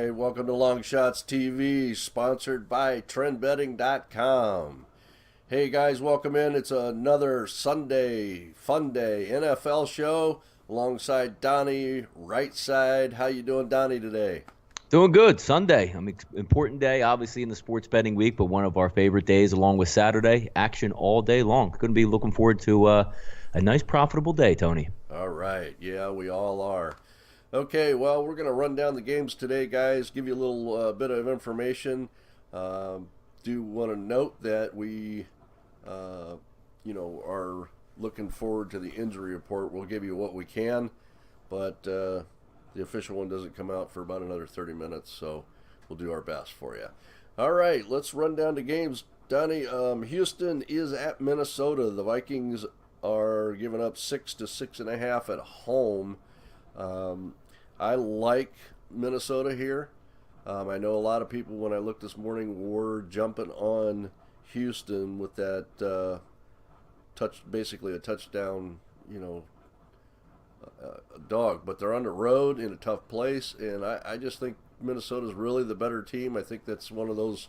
right, welcome to LongShotsTV, sponsored by TrendBetting.com. Hey guys, welcome in. It's another Sunday fun day NFL show alongside Donnie, RightSide. How you doing, Donnie, today? Doing good. Sunday. Important day, obviously, in the sports betting week, but one of our favorite days, along with Saturday. Action all day long. Couldn't be looking forward to a nice, profitable day, Tony. All right, yeah, we all are. Okay, well, we're going to run down the games today, guys, give you a little bit of information. Do want to note that we, are looking forward to the injury report. We'll give you what we can, but the official one doesn't come out for about another 30 minutes, so we'll do our best for you. All right, let's run down the games. Donnie, Houston is at Minnesota. The Vikings are giving up 6 to 6.5 at home. I like Minnesota here. I know a lot of people, when I looked this morning, were jumping on Houston with that basically a touchdown, dog. But they're on the road in a tough place, and I just think Minnesota's really the better team. I think that's one of those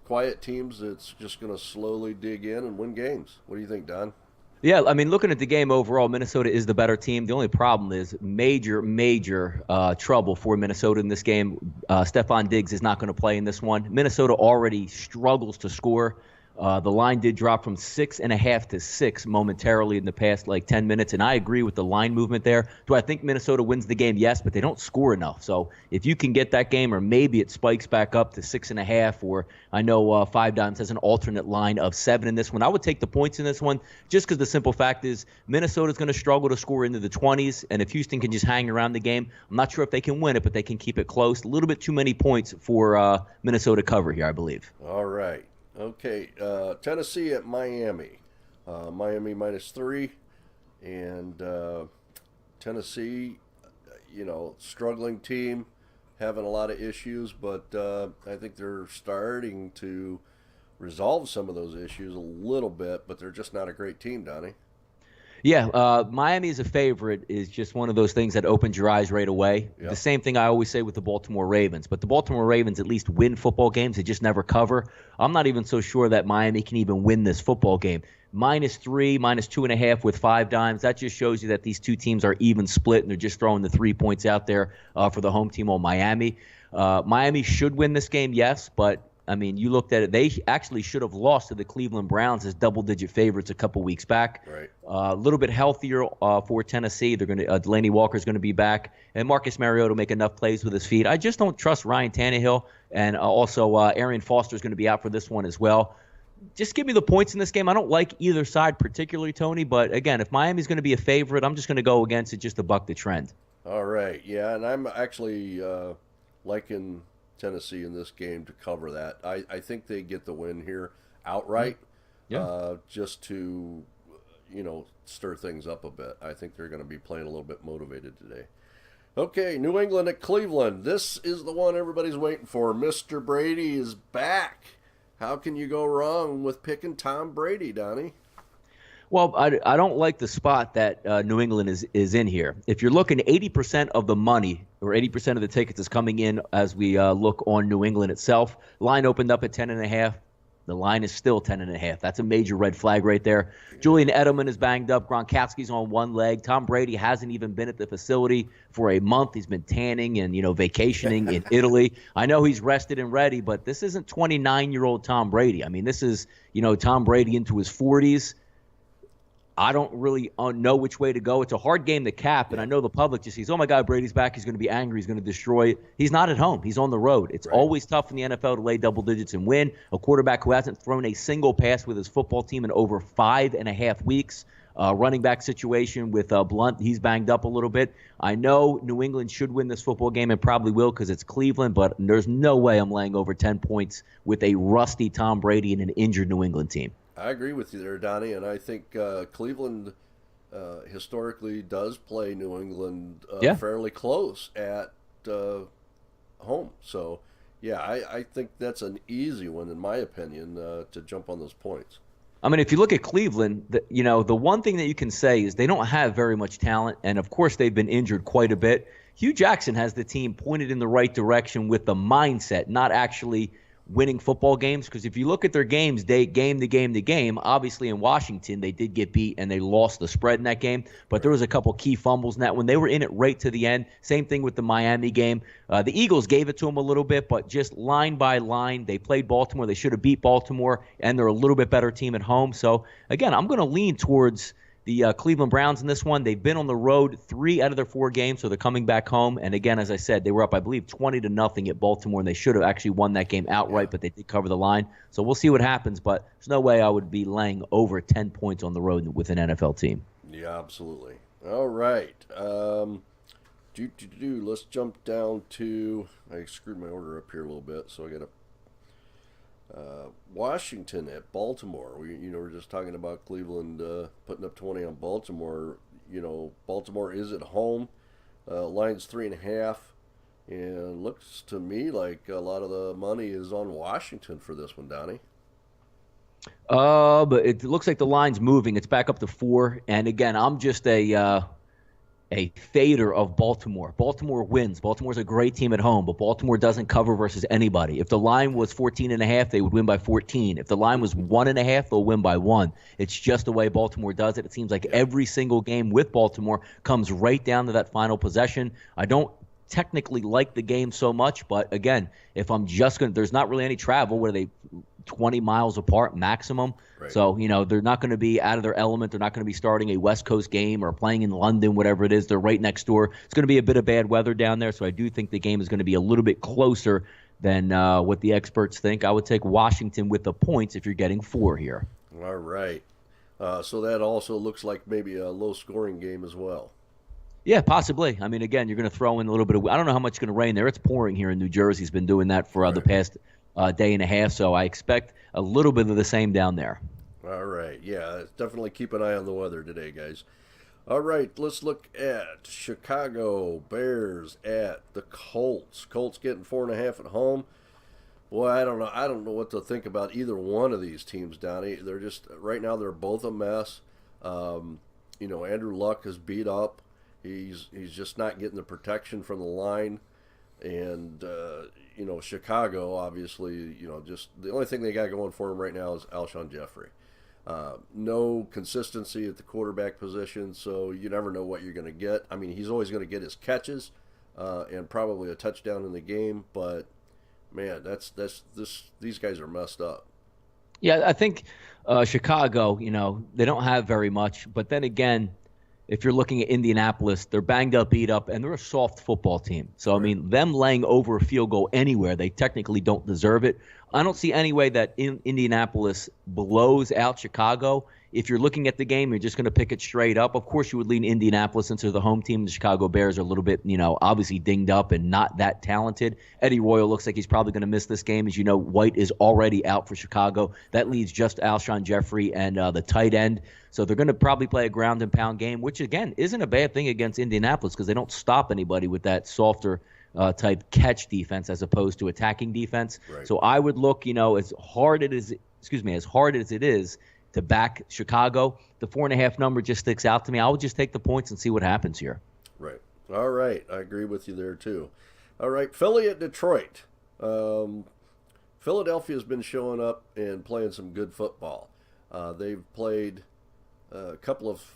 quiet teams that's just going to slowly dig in and win games. What do you think, Don? Yeah, looking at the game overall, Minnesota is the better team. The only problem is major trouble for Minnesota in this game. Stephon Diggs is not going to play in this one. Minnesota already struggles to score. The line did drop from 6.5 to 6 momentarily in the past 10 minutes, and I agree with the line movement there. Do I think Minnesota wins the game? Yes, but they don't score enough. So if you can get that game, or maybe it spikes back up to 6.5, or I know Five Dimes has an alternate line of 7 in this one. I would take the points in this one just because the simple fact is Minnesota's going to struggle to score into the 20s, and if Houston can just hang around the game, I'm not sure if they can win it, but they can keep it close. A little bit too many points for Minnesota cover here, I believe. All right. Okay, Tennessee at Miami. Miami -3, and Tennessee, struggling team, having a lot of issues, but I think they're starting to resolve some of those issues a little bit, but they're just not a great team, Donnie. Yeah, Miami as a favorite is just one of those things that opens your eyes right away. Yep. The same thing I always say with the Baltimore Ravens. But the Baltimore Ravens at least win football games. They just never cover. I'm not even so sure that Miami can even win this football game. -3, -2.5 with Five Dimes. That just shows you that these two teams are even split, and they're just throwing the 3 points out there for the home team on Miami. Miami should win this game, yes, but you looked at it. They actually should have lost to the Cleveland Browns as double-digit favorites a couple weeks back. Right. A little bit healthier for Tennessee. They're going to Delaney Walker's going to be back, and Marcus Mariota will make enough plays with his feet. I just don't trust Ryan Tannehill, and also Arian Foster is going to be out for this one as well. Just give me the points in this game. I don't like either side particularly, Tony, but again, if Miami's going to be a favorite, I'm just going to go against it just to buck the trend. All right. Yeah, and I'm actually liking Tennessee in this game to cover that. I think they get the win here outright. Yeah. Just to stir things up a bit. I think they're going to be playing a little bit motivated today. Okay, New England at Cleveland. This is the one everybody's waiting for. Mr. Brady is back. How can you go wrong with picking Tom Brady, Donnie? Well, I don't like the spot that New England is in here. If you're looking, 80% of the money or 80% of the tickets is coming in as we look on New England itself. Line opened up at 10.5. The line is still 10.5. That's a major red flag right there. Julian Edelman is banged up. Gronkowski's on one leg. Tom Brady hasn't even been at the facility for a month. He's been tanning and, vacationing in Italy. I know he's rested and ready, but this isn't 29-year-old Tom Brady. This is, Tom Brady into his 40s. I don't really know which way to go. It's a hard game to cap, and I know the public just sees, oh, my God, Brady's back. He's going to be angry. He's going to destroy it. He's not at home. He's on the road. It's always tough in the NFL to lay double digits and win. A quarterback who hasn't thrown a single pass with his football team in over 5.5 weeks. Running back situation with Blunt, he's banged up a little bit. I know New England should win this football game and probably will because it's Cleveland, but there's no way I'm laying over 10 points with a rusty Tom Brady and an injured New England team. I agree with you there, Donnie, and I think Cleveland historically does play New England fairly close at home. So, yeah, I think that's an easy one, in my opinion, to jump on those points. If you look at Cleveland, the one thing that you can say is they don't have very much talent, and of course they've been injured quite a bit. Hugh Jackson has the team pointed in the right direction with the mindset, not actually winning football games. Because if you look at their games, game to game, obviously in Washington, they did get beat and they lost the spread in that game. But there was a couple key fumbles in that when they were in it right to the end. Same thing with the Miami game. The Eagles gave it to them a little bit, but just line by line, they played Baltimore. They should have beat Baltimore, and they're a little bit better team at home. So, again, I'm going to lean towards the Cleveland Browns in this one. They've been on the road 3 out of their 4 games, so they're coming back home. And again, as I said, they were up, I believe, 20-0 at Baltimore, and they should have actually won that game outright, but they did cover the line. So we'll see what happens, but there's no way I would be laying over 10 points on the road with an NFL team. Yeah, absolutely. All right. Let's jump down to, I screwed my order up here a little bit, so I got to Washington at Baltimore. We're just talking about Cleveland putting up 20 on Baltimore. Baltimore is at home. Line's 3.5, and looks to me like a lot of the money is on Washington for this one, Donnie. But it looks like the line's moving. It's back up to 4, and again, I'm just a fader of Baltimore. Baltimore wins. Baltimore's a great team at home, but Baltimore doesn't cover versus anybody. If the line was 14.5, they would win by 14. If the line was 1.5, they'll win by 1. It's just the way Baltimore does it. It seems like every single game with Baltimore comes right down to that final possession. I don't technically like the game so much, but again, if I'm just going to, there's not really any travel where they 20 miles apart maximum. Right. So, they're not going to be out of their element. They're not going to be starting a West Coast game or playing in London, whatever it is. They're right next door. It's going to be a bit of bad weather down there, so I do think the game is going to be a little bit closer than what the experts think. I would take Washington with the points if you're getting 4 here. All right. So that also looks like maybe a low-scoring game as well. Yeah, possibly. I mean, again, you're going to throw in a little bit of – I don't know how much it's going to rain there. It's pouring here in New Jersey. It's been doing that for the past day and a half, so I expect a little bit of the same down there. All right. Yeah, definitely keep an eye on the weather today, guys. All right, let's look at Chicago Bears at the Colts. Colts getting 4.5 at home. Boy, I don't know what to think about either one of these teams, Donnie. They're just right now they're both a mess. Andrew Luck is beat up. He's just not getting the protection from the line, and Chicago obviously just the only thing they got going for him right now is Alshon Jeffrey. No consistency at the quarterback position, so you never know what you're going to get. I mean, he's always going to get his catches and probably a touchdown in the game, but man, these guys are messed up. Yeah, I think Chicago, they don't have very much, but then again, if you're looking at Indianapolis, they're banged up, beat up, and they're a soft football team. So, I mean, them laying over a field goal anywhere, they technically don't deserve it. I don't see any way that Indianapolis blows out Chicago. If you're looking at the game, you're just going to pick it straight up. Of course, you would lean Indianapolis into the home team. The Chicago Bears are a little bit, obviously dinged up and not that talented. Eddie Royal looks like he's probably going to miss this game. As you know, White is already out for Chicago. That leaves just Alshon Jeffrey and the tight end. So they're going to probably play a ground and pound game, which, again, isn't a bad thing against Indianapolis because they don't stop anybody with that softer type catch defense as opposed to attacking defense. Right. So I would look, as hard as it is to back Chicago, the 4.5 number just sticks out to me. I would just take the points and see what happens here. Right. All right. I agree with you there, too. All right. Philly at Detroit. Philadelphia's been showing up and playing some good football. They've played a couple of,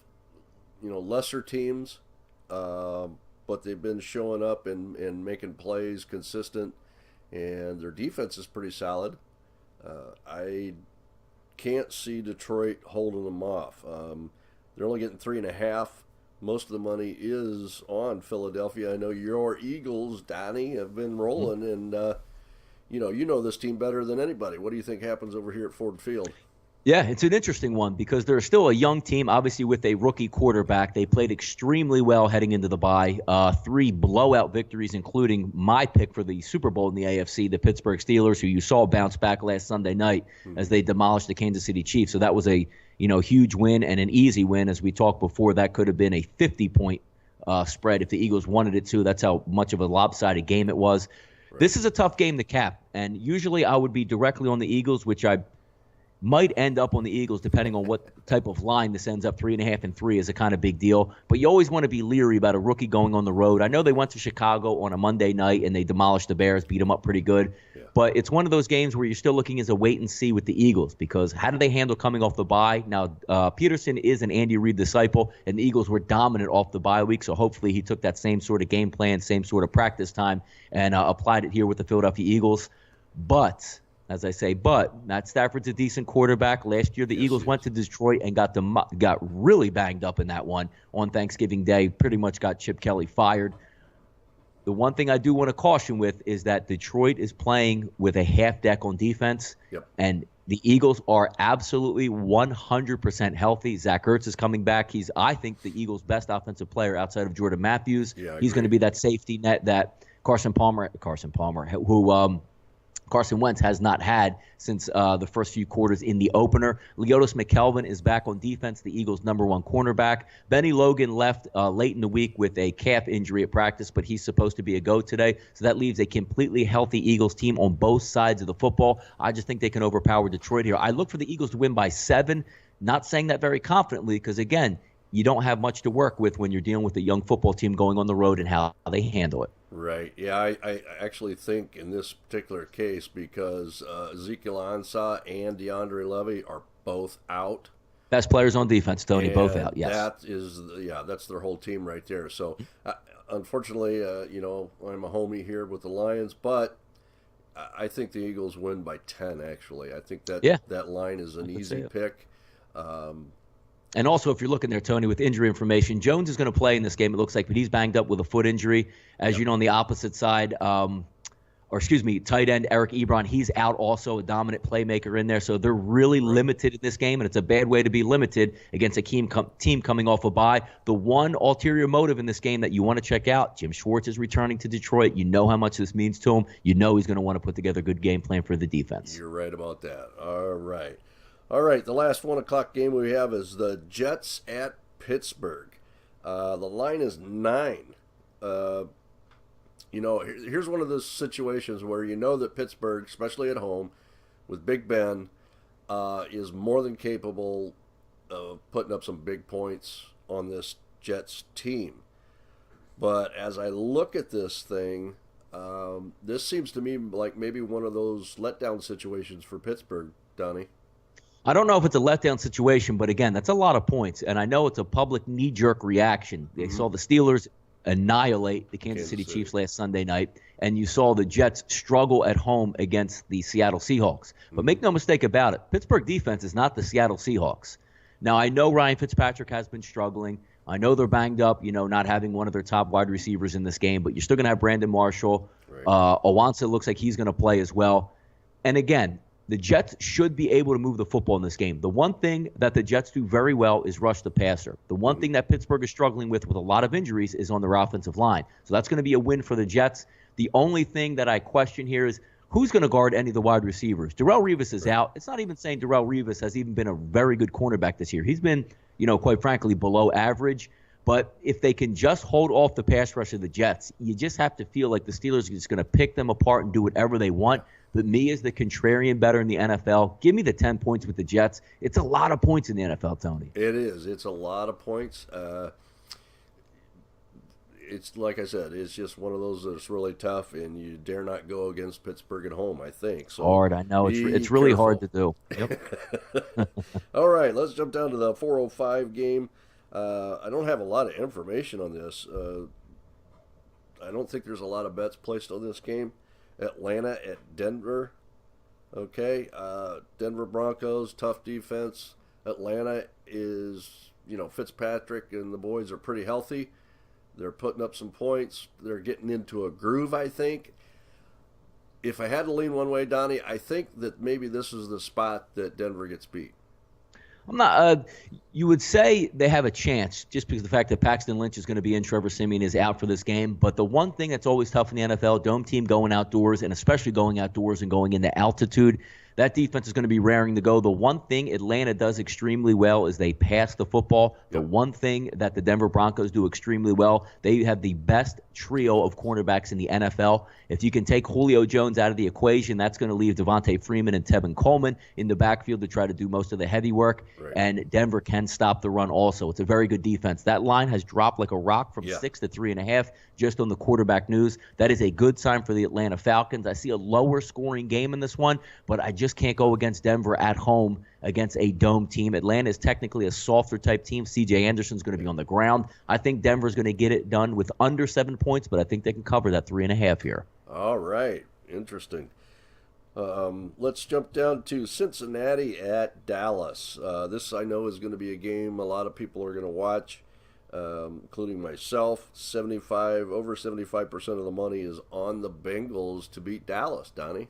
lesser teams, but they've been showing up and making plays consistent, and their defense is pretty solid. I can't see Detroit holding them off. They're only getting 3.5. Most of the money is on Philadelphia. I know your Eagles, Donnie, have been rolling, and you know this team better than anybody. What do you think happens over here at Ford Field? Yeah, it's an interesting one because they're still a young team, obviously with a rookie quarterback. They played extremely well heading into the bye. 3 blowout victories, including my pick for the Super Bowl in the AFC, the Pittsburgh Steelers, who you saw bounce back last Sunday night as they demolished the Kansas City Chiefs. So that was a huge win and an easy win. As we talked before, that could have been a 50-point spread if the Eagles wanted it to. That's how much of a lopsided game it was. Right. This is a tough game to cap, and usually I would be directly on the Eagles, which I might end up on the Eagles depending on what type of line this ends up. 3.5 and 3 is a kind of big deal. But you always want to be leery about a rookie going on the road. I know they went to Chicago on a Monday night and they demolished the Bears, beat them up pretty good. Yeah. But it's one of those games where you're still looking as a wait and see with the Eagles, because how do they handle coming off the bye? Now, Peterson is an Andy Reid disciple, and the Eagles were dominant off the bye week, so hopefully he took that same sort of game plan, same sort of practice time, and applied it here with the Philadelphia Eagles. But as I say, Matt Stafford's a decent quarterback. Last year, the Eagles went to Detroit and got really banged up in that one on Thanksgiving Day. Pretty much got Chip Kelly fired. The one thing I do want to caution with is that Detroit is playing with a half deck on defense, and the Eagles are absolutely 100% healthy. Zach Ertz is coming back. He's, I think, the Eagles' best offensive player outside of Jordan Matthews. Yeah, he's going to be that safety net that Carson Wentz has not had since the first few quarters in the opener. Leotis McKelvin is back on defense, the Eagles' #1 cornerback. Benny Logan left late in the week with a calf injury at practice, but he's supposed to be a go today. So that leaves a completely healthy Eagles team on both sides of the football. I just think they can overpower Detroit here. I look for the Eagles to win by 7, not saying that very confidently because, again, you don't have much to work with when you're dealing with a young football team going on the road and how they handle it. Right. Yeah, I actually think in this particular case, because Ezekiel Ansah and DeAndre Levy are both out. Best players on defense, Tony, both out, yes. That's their whole team right there. So, unfortunately, I'm a homie here with the Lions, but I think the Eagles win by 10, actually. I think that line is an easy pick. And also, if you're looking there, Tony, with injury information, Jones is going to play in this game, it looks like, but he's banged up with a foot injury. As you know, on the opposite side, tight end Eric Ebron, he's out also, a dominant playmaker in there. So they're really limited in this game, and it's a bad way to be limited against a team coming off a bye. The one ulterior motive in this game that you want to check out, Jim Schwartz is returning to Detroit. You know how much this means to him. You know he's going to want to put together a good game plan for the defense. You're right about that. All right, the last 1 o'clock game we have is the Jets at Pittsburgh. The line is 9. Here's one of those situations where you know that Pittsburgh, especially at home, with Big Ben, is more than capable of putting up some big points on this Jets team. But as I look at this thing, this seems to me like maybe one of those letdown situations for Pittsburgh, Donnie. I don't know if it's a letdown situation, but again, that's a lot of points. And I know it's a public knee-jerk reaction. They saw the Steelers annihilate the Kansas City Chiefs last Sunday night, and you saw the Jets struggle at home against the Seattle Seahawks. But make no mistake about it, Pittsburgh defense is not the Seattle Seahawks. Now, I know Ryan Fitzpatrick has been struggling. I know they're banged up, not having one of their top wide receivers in this game, but you're still going to have Brandon Marshall. Owansa looks like he's going to play as well. And again, the Jets should be able to move the football in this game. The one thing that the Jets do very well is rush the passer. The one thing that Pittsburgh is struggling with a lot of injuries is on their offensive line. So that's going to be a win for the Jets. The only thing that I question here is who's going to guard any of the wide receivers. Darrelle Revis is out. It's not even saying Darrelle Revis has even been a very good cornerback this year. He's been, quite frankly, below average. But if they can just hold off the pass rush of the Jets, you just have to feel like the Steelers are just going to pick them apart and do whatever they want. But me as the contrarian better in the NFL, give me the 10 points with the Jets. It's a lot of points in the NFL, Tony. It is. It's a lot of points. It's like I said, it's just one of those that's really tough, and you dare not go against Pittsburgh at home, I think. So hard, I know. It's really hard to do. Yep. All right, let's jump down to the 4:05 game. I don't have a lot of information on this. I don't think there's a lot of bets placed on this game. Atlanta at Denver. Okay. Denver Broncos, tough defense. Atlanta is, Fitzpatrick and the boys are pretty healthy. They're putting up some points. They're getting into a groove, I think. If I had to lean one way, Donnie, I think that maybe this is the spot that Denver gets beat. I'm not. You would say they have a chance just because of the fact that Paxton Lynch is going to be in, Trevor Siemian is out for this game. But the one thing that's always tough in the NFL, dome team going outdoors, and especially going outdoors and going into altitude, that defense is going to be raring to go. The one thing Atlanta does extremely well is they pass the football. The one thing that the Denver Broncos do extremely well, they have the best trio of cornerbacks in the NFL. If you can take Julio Jones out of the equation, that's going to leave Devontae Freeman and Tevin Coleman in the backfield to try to do most of the heavy work. Right. And Denver can stop the run also. It's a very good defense. That line has dropped like a rock from 6 to 3.5 just on the quarterback news. That is a good sign for the Atlanta Falcons. I see a lower scoring game in this one, but I just can't go against Denver at home against a dome team. Atlanta is technically a softer type team. C.J. Anderson's going to be on the ground. I think Denver's going to get it done with under 7 points, but I think they can cover that 3.5 here. All right. Interesting. Let's jump down to Cincinnati at Dallas. This, I know, is going to be a game a lot of people are going to watch, including myself. Over 75% of the money is on the Bengals to beat Dallas, Donnie.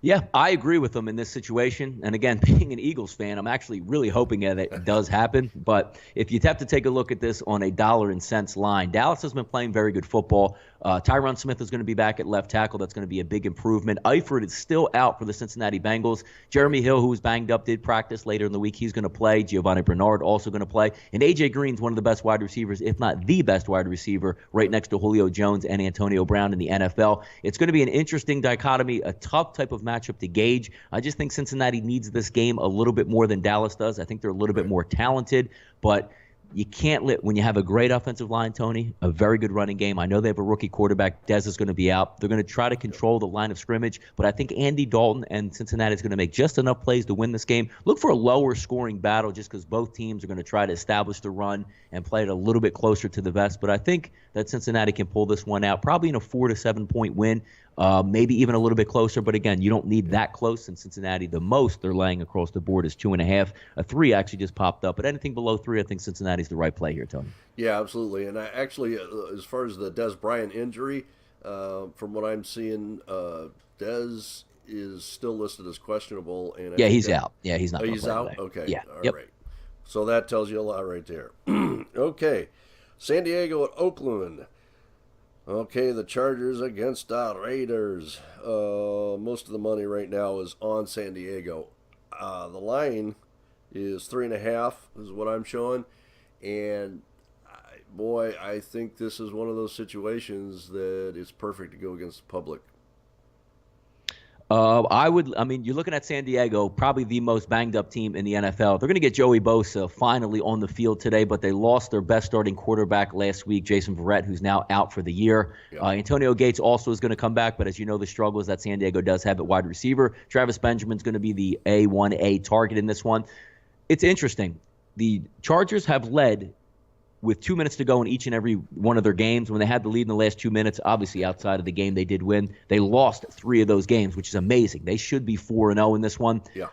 Yeah, I agree with them in this situation. And again, being an Eagles fan, I'm actually really hoping that it does happen. But if you have to take a look at this on a dollar and cents line, Dallas has been playing very good football. Tyron Smith is going to be back at left tackle. That's going to be a big improvement. Eifert is still out for the Cincinnati Bengals. Jeremy Hill, who was banged up, did practice later in the week. He's going to play. Giovanni Bernard also going to play. And A.J. Green's one of the best wide receivers, if not the best wide receiver, right next to Julio Jones and Antonio Brown in the NFL. It's going to be an interesting dichotomy, a tough type of matchup to gauge. I just think Cincinnati needs this game a little bit more than Dallas does. I think they're a little bit more talented, but you can't when you have a great offensive line, Tony, a very good running game. I know they have a rookie quarterback. Dez is going to be out. They're going to try to control the line of scrimmage, but I think Andy Dalton and Cincinnati is going to make just enough plays to win this game. Look for a lower scoring battle just because both teams are going to try to establish the run and play it a little bit closer to the vest. But I think that Cincinnati can pull this one out, probably in a 4 to 7 point win. Maybe even a little bit closer, but again, you don't need that close. In Cincinnati, the most they're laying across the board is 2.5. A 3 actually just popped up, but anything below 3, I think Cincinnati's the right play here, Tony. Yeah, absolutely. And I actually, as far as the Dez Bryant injury, from what I'm seeing, Dez is still listed as questionable. And he's out. Yeah, he's not. He's out. Today. Okay. Yeah. All right. So that tells you a lot right there. Okay, San Diego at Oakland. Okay, the Chargers against the Raiders. Most of the money right now is on San Diego. The line is 3.5 is what I'm showing. And, I think this is one of those situations that it's perfect to go against the public. You're looking at San Diego, probably the most banged up team in the NFL. They're going to get Joey Bosa finally on the field today, but they lost their best starting quarterback last week, Jason Verrett, who's now out for the year. Yeah. Antonio Gates also is going to come back, but as you know, the struggles that San Diego does have at wide receiver. Travis Benjamin's going to be the A1A target in this one. It's interesting. The Chargers have led with 2 minutes to go in each and every one of their games. When they had the lead in the last 2 minutes, obviously outside of the game they did win. They lost 3 of those games, which is amazing. They should be 4-0 in this one. Yeah.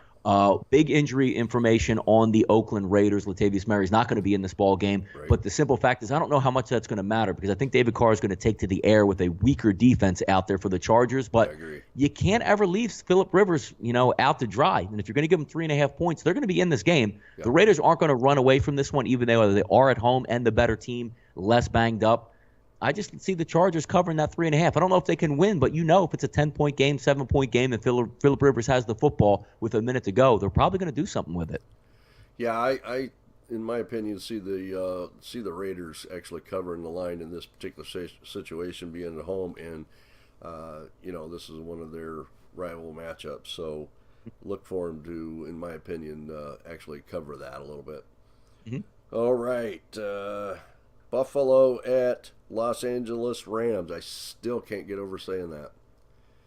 Big injury information on the Oakland Raiders. Latavius Murray's not going to be in this ball game. Right. But the simple fact is I don't know how much that's going to matter because I think David Carr is going to take to the air with a weaker defense out there for the Chargers. But you can't ever leave Phillip Rivers, out to dry. And if you're going to give them 3.5 points, they're going to be in this game. Yeah. The Raiders aren't going to run away from this one, even though they are at home and the better team, less banged up. I just see the Chargers covering that 3.5. I don't know if they can win, but if it's a 10-point game, 7-point game, and Phillip Rivers has the football with a minute to go, they're probably going to do something with it. Yeah, I in my opinion, see the Raiders actually covering the line in this particular situation, being at home, and this is one of their rival matchups. So look for them to, in my opinion, actually cover that a little bit. Mm-hmm. All right. Buffalo at Los Angeles Rams. I still can't get over saying that.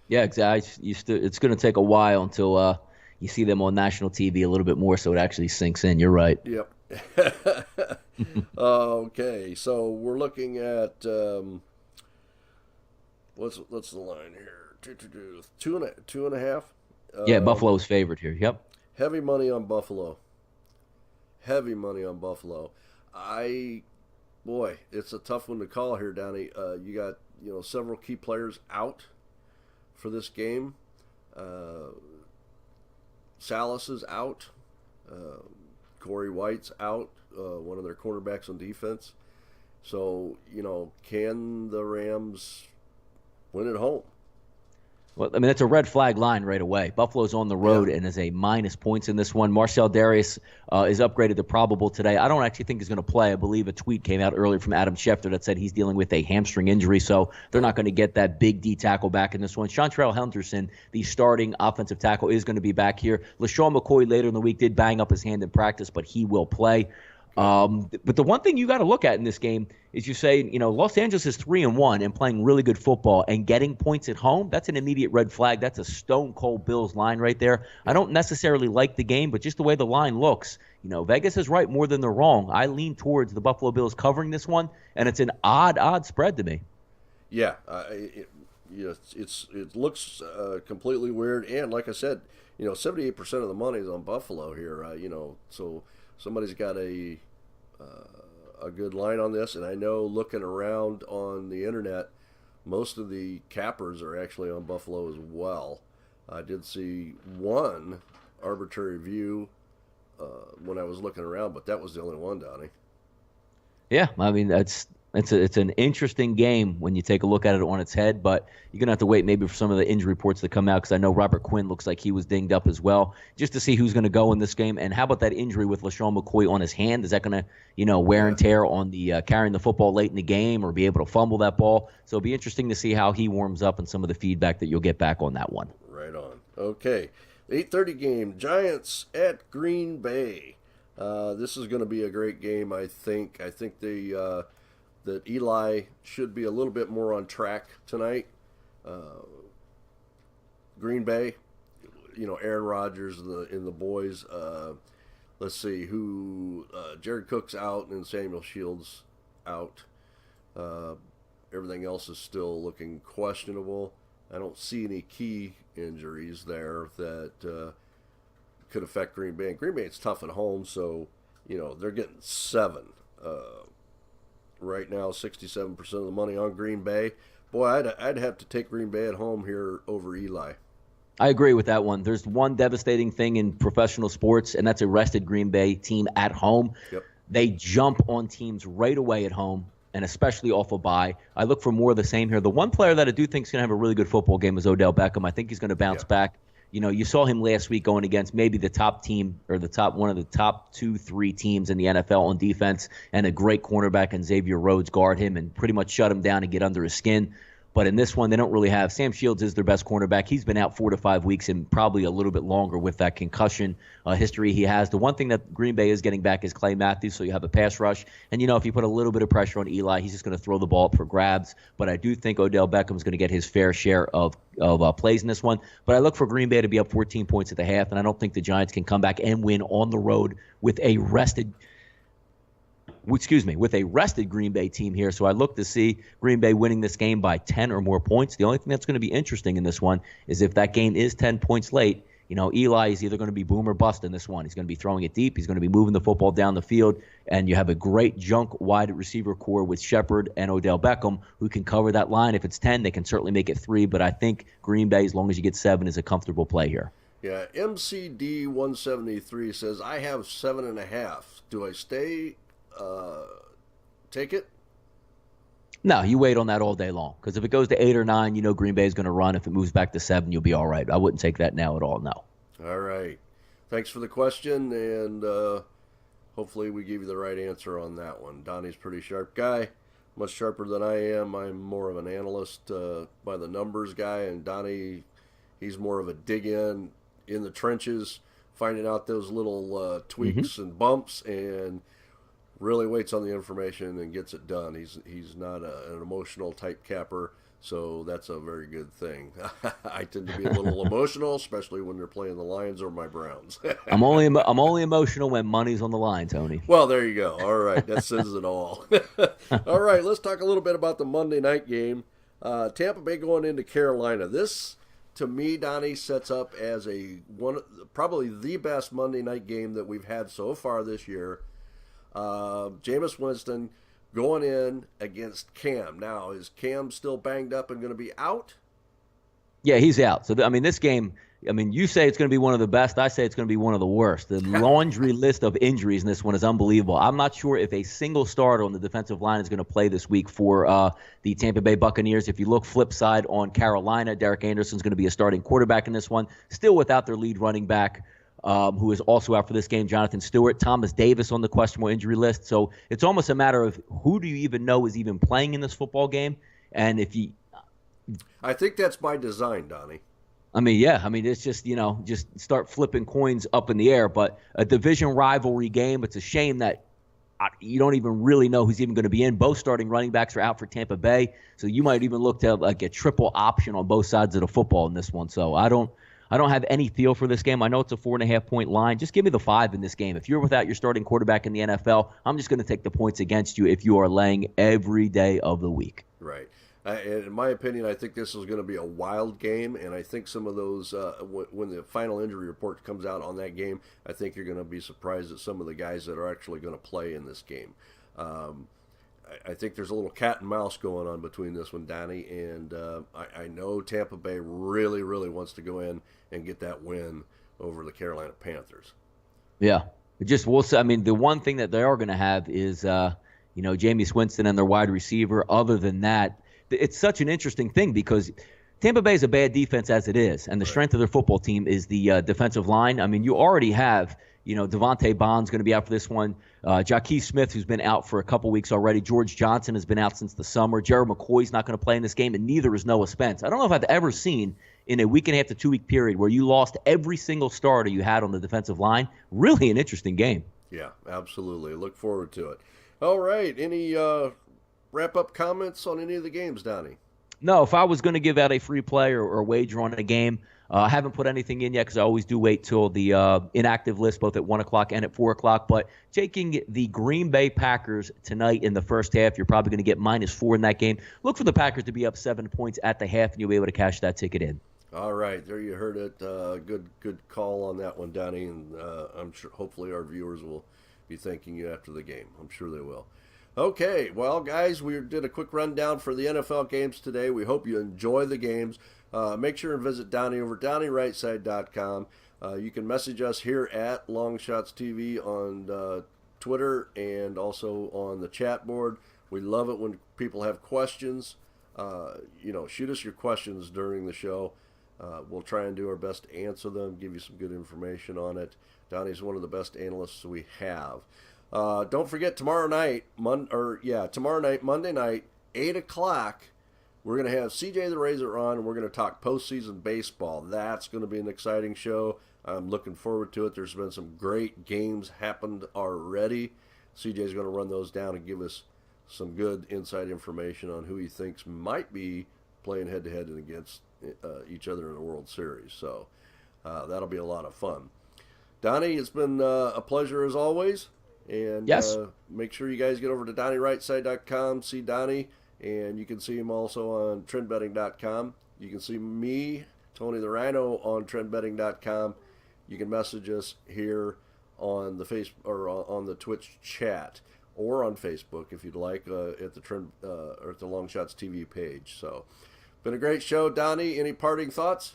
Yeah, exactly. It's going to take a while until you see them on national TV a little bit more, so it actually sinks in. You're right. Yep. Okay, so we're looking at what's the line here? 2.5. Yeah, Buffalo's favored here. Yep. Heavy money on Buffalo. Boy, it's a tough one to call here, Donnie. You got several key players out for this game. Salas is out. Corey White's out. One of their cornerbacks on defense. So can the Rams win at home? Well, I mean, that's a red flag line right away. Buffalo's on the road and is a minus points in this one. Marcel Darius is upgraded to probable today. I don't actually think he's going to play. I believe a tweet came out earlier from Adam Schefter that said he's dealing with a hamstring injury, so they're not going to get that big D tackle back in this one. Chantrell Henderson, the starting offensive tackle, is going to be back here. LaShawn McCoy later in the week did bang up his hand in practice, but he will play. But the one thing you got to look at in this game is you say, Los Angeles is 3-1 and playing really good football and getting points at home. That's an immediate red flag. That's a stone cold Bills line right there. I don't necessarily like the game, but just the way the line looks, Vegas is right more than they're wrong. I lean towards the Buffalo Bills covering this one, and it's an odd spread to me. Yeah, it looks completely weird, and like I said, 78% of the money is on Buffalo here. So somebody's got a good line on this, and I know looking around on the internet, most of the cappers are actually on Buffalo as well. I did see one arbitrary view when I was looking around, but that was the only one, Donnie. Yeah, I mean, it's an interesting game when you take a look at it on its head, but you're going to have to wait maybe for some of the injury reports to come out, because I know Robert Quinn looks like he was dinged up as well, just to see who's going to go in this game. And how about that injury with LaShawn McCoy on his hand? Is that going to, wear and tear on the carrying the football late in the game, or be able to fumble that ball? So it'll be interesting to see how he warms up and some of the feedback that you'll get back on that one. Right on. Okay, 8:30 game, Giants at Green Bay. This is going to be a great game, I think. I think that Eli should be a little bit more on track tonight. Green Bay, Aaron Rodgers and the boys. Let's see who. Jared Cook's out and Samuel Shields out. Everything else is still looking questionable. I don't see any key injuries there that could affect Green Bay. And Green Bay, it's tough at home, so they're getting 7. Right now, 67% of the money on Green Bay. Boy, I'd have to take Green Bay at home here over Eli. I agree with that one. There's one devastating thing in professional sports, and that's a rested Green Bay team at home. Yep. They jump on teams right away at home, and especially off a bye. I look for more of the same here. The one player that I do think is going to have a really good football game is Odell Beckham. I think he's going to bounce back. You saw him last week going against maybe the top team, or one of the top 2-3 teams in the NFL on defense, and a great cornerback in Xavier Rhodes guard him and pretty much shut him down and get under his skin. But in this one, they don't really have. Sam Shields is their best cornerback. He's been out 4 to 5 weeks and probably a little bit longer with that concussion history he has. The one thing that Green Bay is getting back is Clay Matthews, so you have a pass rush. And, if you put a little bit of pressure on Eli, he's just going to throw the ball up for grabs. But I do think Odell Beckham is going to get his fair share of plays in this one. But I look for Green Bay to be up 14 points at the half, and I don't think the Giants can come back and win on the road with a rested Green Bay team here. So I look to see Green Bay winning this game by 10 or more points. The only thing that's going to be interesting in this one is if that game is 10 points late, Eli is either going to be boom or bust in this one. He's going to be throwing it deep. He's going to be moving the football down the field. And you have a great junk wide receiver core with Shepard and Odell Beckham who can cover that line. If it's 10, they can certainly make it 3. But I think Green Bay, as long as you get 7, is a comfortable play here. Yeah, MCD 173 says, I have 7.5. Do I stay... take it? No, you wait on that all day long, because if it goes to 8 or 9, Green Bay is going to run. If it moves back to 7, you'll be all right. I wouldn't take that now at all, no. All right. Thanks for the question, and hopefully we give you the right answer on that one. Donnie's a pretty sharp guy, much sharper than I am. I'm more of an analyst by the numbers guy, and Donnie, he's more of a dig in the trenches, finding out those little tweaks and bumps, and really waits on the information and gets it done. He's not an emotional type capper, so that's a very good thing. I tend to be a little emotional, especially when they're playing the Lions or my Browns. I'm only emotional when money's on the line, Tony. Well, there you go. All right, that says it all. All right, let's talk a little bit about the Monday night game. Tampa Bay going into Carolina. This, to me, Donnie, sets up as probably the best Monday night game that we've had so far this year. Jameis Winston going in against Cam. Now, is Cam still banged up and going to be out? Yeah, he's out. So, this game, I mean, you say it's going to be one of the best. I say it's going to be one of the worst. The laundry list of injuries in this one is unbelievable. I'm not sure if a single starter on the defensive line is going to play this week for the Tampa Bay Buccaneers. If you look flip side on Carolina, Derek Anderson's going to be a starting quarterback in this one, still without their lead running back, who is also out for this game, Jonathan Stewart. Thomas Davis on the questionable injury list. So it's almost a matter of who do you even know is even playing in this football game. And if you... I think that's by design, Donnie. I mean, yeah. I mean, it's just, just start flipping coins up in the air. But a division rivalry game, it's a shame that you don't even really know who's even going to be in. Both starting running backs are out for Tampa Bay. So you might even look to like a triple option on both sides of the football in this one. So I don't have any feel for this game. I know it's a 4.5-point line. Just give me the 5 in this game. If you're without your starting quarterback in the NFL, I'm just going to take the points against you if you are laying every day of the week. Right. And in my opinion, I think this is going to be a wild game, and I think some of those, when the final injury report comes out on that game, I think you're going to be surprised at some of the guys that are actually going to play in this game. I think there's a little cat and mouse going on between this one, Donnie, and I know Tampa Bay really, really wants to go in and get that win over the Carolina Panthers. Yeah. I mean, the one thing that they are going to have is, Jameis Winston and their wide receiver. Other than that, it's such an interesting thing because Tampa Bay is a bad defense as it is, and the strength of their football team is the defensive line. I mean, you already have, Devontae Bond's going to be out for this one. Jaquez Smith, who's been out for a couple weeks already. George Johnson has been out since the summer. Jared McCoy's not going to play in this game, and neither is Noah Spence. I don't know if I've ever seen in a week and a half to 2-week period where you lost every single starter you had on the defensive line. Really an interesting game. Yeah, absolutely. Look forward to it. All right. Any wrap-up comments on any of the games, Donnie? No, if I was going to give out a free play or wager on a game, I haven't put anything in yet because I always do wait till the inactive list, both at 1 o'clock and at 4 o'clock. But taking the Green Bay Packers tonight in the first half, you're probably going to get -4 in that game. Look for the Packers to be up 7 points at the half, and you'll be able to cash that ticket in. All right, there you heard it. Good call on that one, Donnie, and I'm sure hopefully our viewers will be thanking you after the game. I'm sure they will. Okay, well, guys, we did a quick rundown for the NFL games today. We hope you enjoy the games. Make sure and visit Donnie over at DonnieRightSide.com. You can message us here at LongShotsTV on Twitter and also on the chat board. We love it when people have questions. Shoot us your questions during the show. We'll try and do our best to answer them, give you some good information on it. Donnie's one of the best analysts we have. Don't forget tomorrow night, Monday night, 8 o'clock, we're going to have CJ the Razor on, and we're going to talk postseason baseball. That's going to be an exciting show. I'm looking forward to it. There's been some great games happened already. CJ's going to run those down and give us some good inside information on who he thinks might be playing head-to-head and against each other in the World Series. So that'll be a lot of fun. Donnie, it's been a pleasure as always. And yes. Make sure you guys get over to DonnieRightSide.com, see Donnie, and you can see him also on TrendBetting.com. You can see me, Tony TheRhino, on TrendBetting.com. You can message us here on the on the Twitch chat or on Facebook if you'd like at the or at the Long Shots TV page. So, been a great show, Donnie. Any parting thoughts?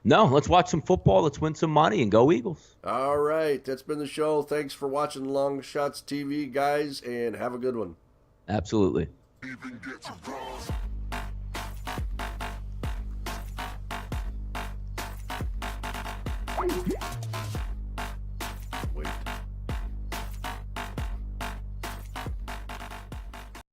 No, let's watch some football. Let's win some money and go Eagles. All right, that's been the show. Thanks for watching Long Shots TV, guys, and have a good one. Absolutely. Even